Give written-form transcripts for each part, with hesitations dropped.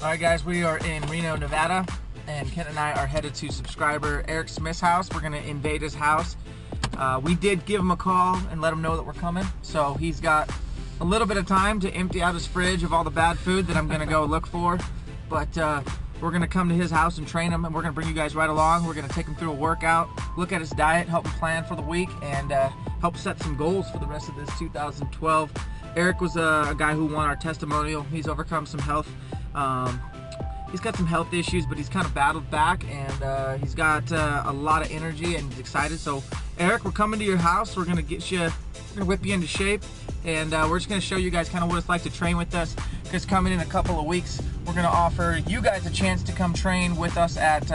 Alright guys, we are in Reno, Nevada, and Kent and I are headed to subscriber Eric Smith's house. We're going to invade his house. We did give him a call and let him know that we're coming, so he's got a little bit of time to empty out his fridge of all the bad food that I'm going to go look for. But we're going to come to his house and train him, and we're going to bring you guys right along. We're going to take him through a workout, look at his diet, help him plan for the week, and help set some goals for the rest of this 2012. Eric was a guy who won our testimonial. He's overcome some health. He's got some health issues, but he's kind of battled back, and he's got a lot of energy and he's excited. So Eric, we're coming to your house. We're gonna get you, we're gonna whip you into shape, and we're just gonna show you guys kind of what it's like to train with us. Because coming in a couple of weeks, we're gonna offer you guys a chance to come train with us at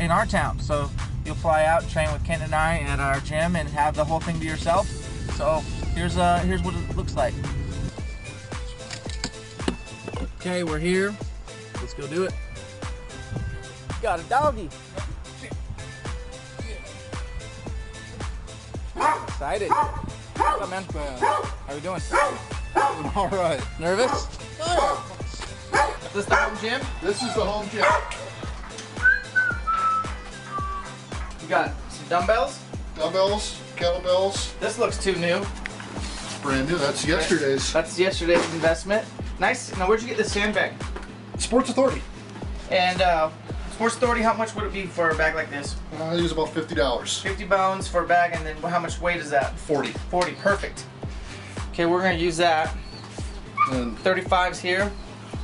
in our town. So you'll fly out and train with Kent and I at our gym and have the whole thing to yourself. So here's what it looks like. Okay, we're here. Let's go do it. Got a doggy. Excited. What's up, man? How you doing? Doing all right. Nervous? Is this the home gym? This is the home gym. You got some dumbbells? Dumbbells, kettlebells. This looks too new. Brand new. That's yesterday's. That's yesterday's investment. Nice. Now, where'd you get this sandbag? Sports Authority. And Sports Authority, how much would it be for a bag like this? I use about $50. 50 pounds for a bag, and then how much weight is that? 40. 40, perfect. Okay, we're gonna use that. And 35s here.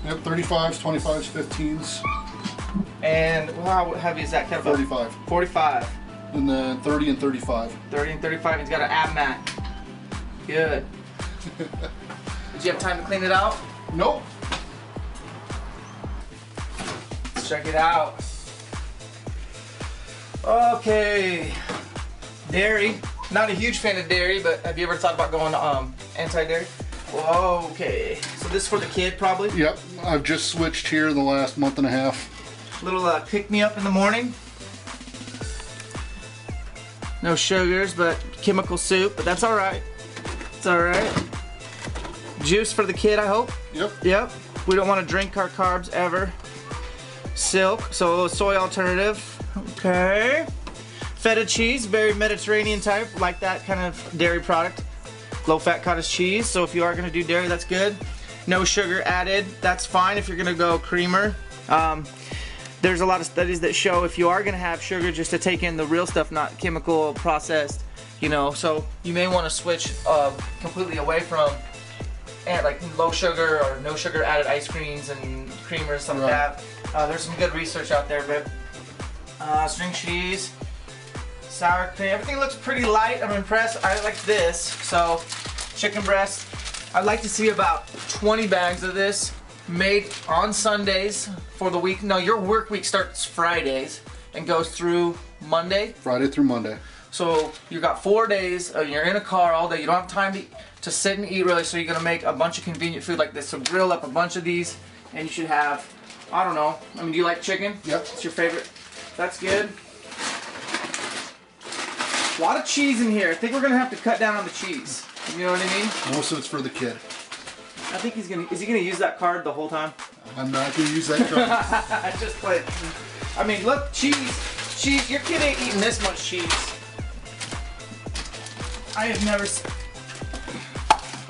yep, 35s, 25s, 15s. And how heavy is that kettlebell? 45. 45. And then 30 and 35. 30 and 35. He's got an ab mat. Good. Did you have time to clean it out? Nope. Let's check it out. Okay. Dairy. Not a huge fan of dairy, but have you ever thought about going anti-dairy? Okay. So this is for the kid, probably? Yep. I've just switched here in the last month and a half. Little pick-me-up in the morning. No sugars, but chemical soup, but that's alright. It's alright. Juice for the kid, I hope. Yep. Yep. We don't want to drink our carbs ever. Silk, so a soy alternative. Okay. Feta cheese, very Mediterranean type, like that kind of dairy product. Low-fat cottage cheese, so if you are going to do dairy, that's good. No sugar added, that's fine if you're going to go creamer. There's a lot of studies that show if you are going to have sugar, just to take in the real stuff, not chemical processed, you know, so you may want to switch completely away from like low sugar or no sugar added ice creams and creamers, stuff like that. There's some good research out there, but string cheese, sour cream, everything looks pretty light. I'm impressed. I like this. So chicken breast, I'd like to see about 20 bags of this made on Sundays for the week. No, your work week starts Fridays and goes through Monday. Friday through Monday. So you got 4 days, you're in a car all day, you don't have time to sit and eat really, so you're going to make a bunch of convenient food like this. So grill up a bunch of these, and you should have, I don't know, I mean, do you like chicken? Yep. It's your favorite? That's good. A lot of cheese in here. I think we're going to have to cut down on the cheese. You know what I mean? Most of it's for the kid. I think he's going to, is he going to use that card the whole time? I'm not going to use that card. I just played. I mean, look, cheese, your kid ain't eating this much cheese. I have never seen.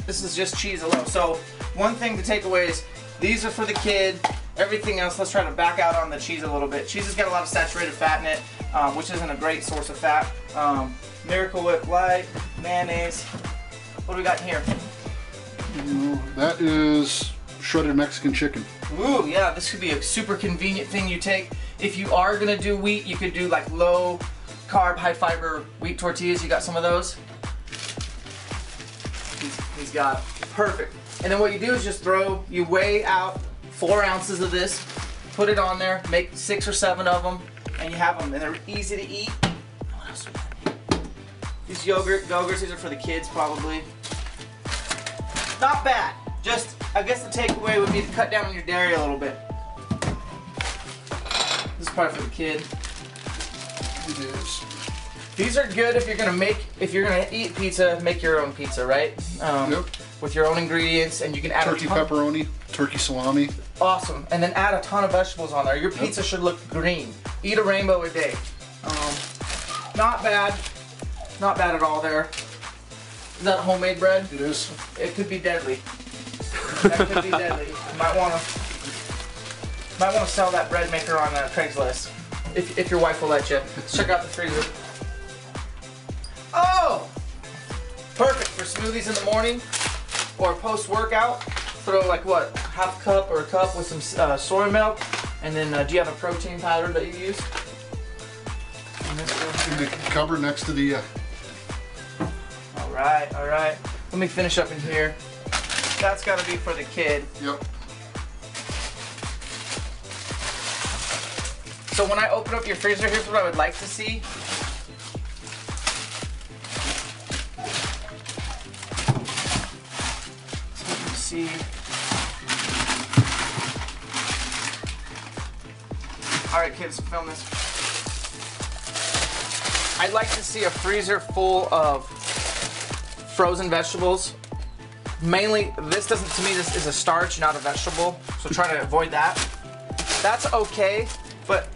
This is just cheese alone. So one thing to take away is these are for the kid. Everything else, let's try to back out on the cheese a little bit. Cheese has got a lot of saturated fat in it, which isn't a great source of fat. Miracle Whip Light, mayonnaise. What do we got in here? That is shredded Mexican chicken. Ooh, yeah, this could be a super convenient thing you take. If you are gonna do wheat, you could do like low carb, high fiber wheat tortillas. You got some of those? He's got perfect. And then what you do is just you weigh out 4 ounces of this, put it on there, make 6 or 7 of them, and you have them, and they're easy to eat. What else do we got? These yogurts, these are for the kids probably. Not bad. Just, I guess the takeaway would be to cut down on your dairy a little bit. This is probably for the kid. It is. These are good if you're gonna eat pizza, make your own pizza, right? Yep. with your own ingredients, and you can add Turkey pepperoni, turkey salami. Awesome. And then add a ton of vegetables on there. Your pizza should look green. Eat a rainbow a day. Not bad. Not bad at all there. Is that homemade bread? It is. It could be deadly. That could be deadly. You might want to sell that bread maker on Craigslist. If your wife will let you. Let's check out the freezer. Oh! Perfect for smoothies in the morning or post-workout. Throw like what, half cup or a cup with some soy milk, and then do you have a protein powder that you use? In the cupboard next to the. All right. Let me finish up in here. That's got to be for the kid. Yep. So when I open up your freezer, here's what I would like to see. So you can see. All right, kids, film this. I'd like to see a freezer full of frozen vegetables. Mainly, this doesn't, to me, this is a starch, not a vegetable. So try to avoid that. That's okay, but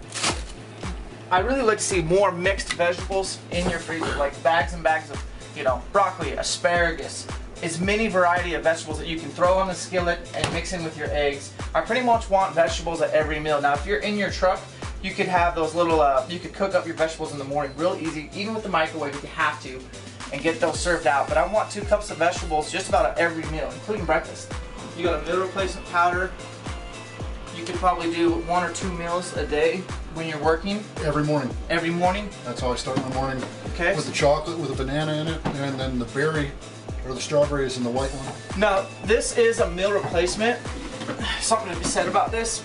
I really like to see more mixed vegetables in your freezer, like bags and bags of, you know, broccoli, asparagus, as many variety of vegetables that you can throw on the skillet and mix in with your eggs. I pretty much want vegetables at every meal. Now, if you're in your truck, you could have those little, you could cook up your vegetables in the morning real easy, even with the microwave if you have to, and get those served out. But I want 2 cups of vegetables just about at every meal, including breakfast. You got a meal replacement powder. You could probably do 1 or 2 meals a day when you're working. Every morning. Every morning? That's how I start my morning. Okay. With the chocolate, with a banana in it, and then the berry, or the strawberry is in the white one. Now, this is a meal replacement. Something to be said about this.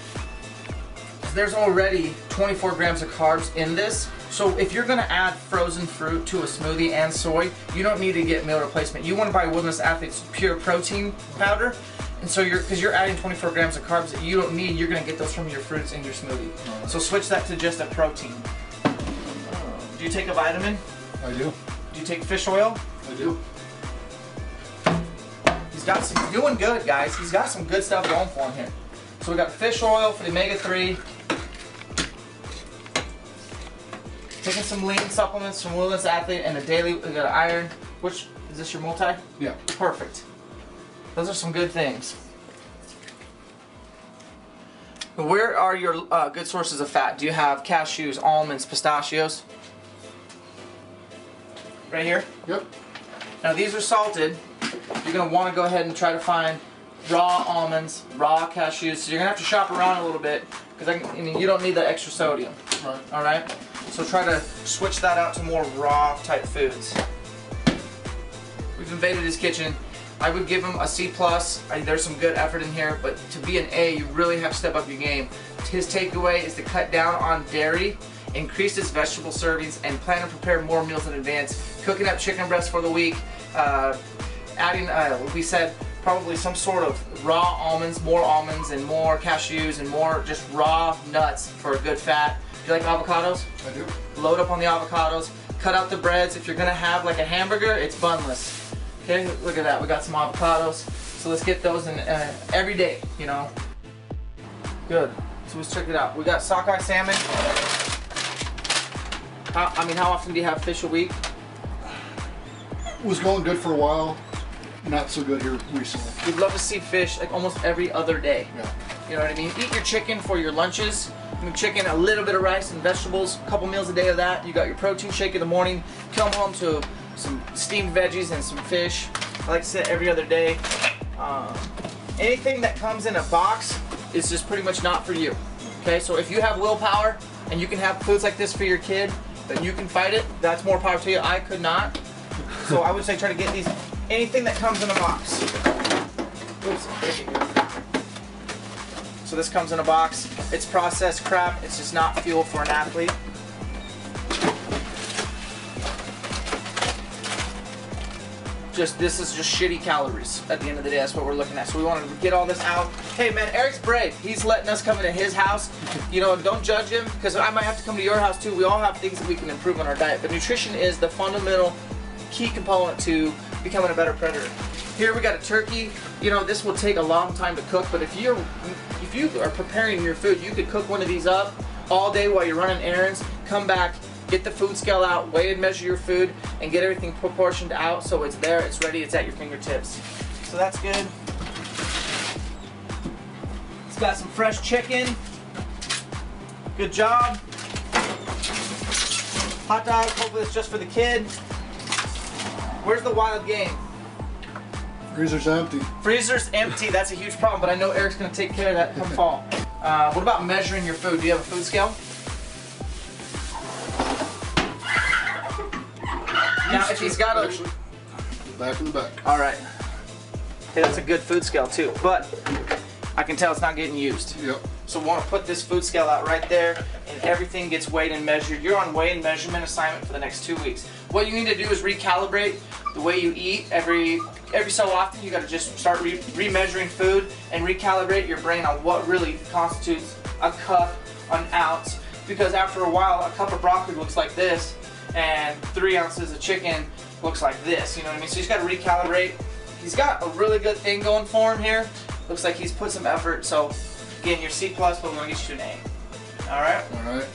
There's already 24 grams of carbs in this. So if you're gonna add frozen fruit to a smoothie and soy, you don't need to get meal replacement. You wanna buy Wilderness Athlete's pure protein powder. And so because you're adding 24 grams of carbs that you don't need, you're gonna get those from your fruits in your smoothie. So switch that to just a protein. Do you take a vitamin? I do. Do you take fish oil? I do. He's got some, doing good, guys. He's got some good stuff going for him here. So we got fish oil for the omega-3. Taking some lean supplements from Wilderness Athlete and a daily, we got iron. Which, is this your multi? Yeah. Perfect. Those are some good things. Where are your good sources of fat? Do you have cashews, almonds, pistachios? Right here? Yep. Now these are salted. You're going to want to go ahead and try to find raw almonds, raw cashews. So you're going to have to shop around a little bit because I mean, you don't need the extra sodium. Right. All right? So try to switch that out to more raw type foods. We've invaded his kitchen. I would give him a C+. There's some good effort in here, but to be an A, you really have to step up your game. His takeaway is to cut down on dairy, increase his vegetable servings, and plan to prepare more meals in advance. Cooking up chicken breasts for the week, adding, we said, probably some sort of raw almonds, and more cashews, and more just raw nuts for a good fat. Do you like avocados? I do. Load up on the avocados. Cut out the breads. If you're gonna have like a hamburger, it's bunless. Okay, look at that. We got some avocados. So let's get those in every day, you know. Good. So let's check it out. We got sockeye salmon. How often do you have fish a week? Was going good for a while. Not so good here recently. We'd love to see fish like almost every other day. Yeah. You know what I mean? Eat your chicken for your lunches. Chicken, a little bit of rice and vegetables, a couple meals a day of that. You got your protein shake in the morning. Come home to some steamed veggies and some fish. I like to say every other day. Anything that comes in a box is just pretty much not for you. Okay, so if you have willpower and you can have foods like this for your kid, then you can fight it. That's more power to you. I could not. So I would say try to get these, anything that comes in a box. Oops, so this comes in a box. It's processed crap. It's just not fuel for an athlete. This is just shitty calories at the end of the day. That's what we're looking at. So we wanted to get all this out. Hey man, Eric's brave. He's letting us come into his house. You know, don't judge him because I might have to come to your house too. We all have things that we can improve on our diet. But nutrition is the fundamental key component to becoming a better predator. Here we got a turkey. You know, this will take a long time to cook, but if you are preparing your food, you could cook one of these up all day while you're running errands, come back, get the food scale out, weigh and measure your food, and get everything proportioned out so it's there, it's ready, it's at your fingertips. So that's good. It's got some fresh chicken. Good job. Hot dog, hopefully it's just for the kid. Where's the wild game? Freezer's empty. Freezer's empty, that's a huge problem, but I know Eric's gonna take care of that come fall. What about measuring your food? Do you have a food scale? Now, if he's got a... Actually, back in the back. All right. Hey, that's a good food scale too, but I can tell it's not getting used. Yep. So we want to put this food scale out right there, and everything gets weighed and measured. You're on weigh and measurement assignment for the next 2 weeks. What you need to do is recalibrate the way you eat. Every so often, you got to just start remeasuring food and recalibrate your brain on what really constitutes a cup, an ounce. Because after a while, a cup of broccoli looks like this, and 3 ounces of chicken looks like this. You know what I mean? So you just got to recalibrate. He's got a really good thing going for him here. Looks like he's put some effort. So again, you're C+, but we're gonna get you an A. All right. All right.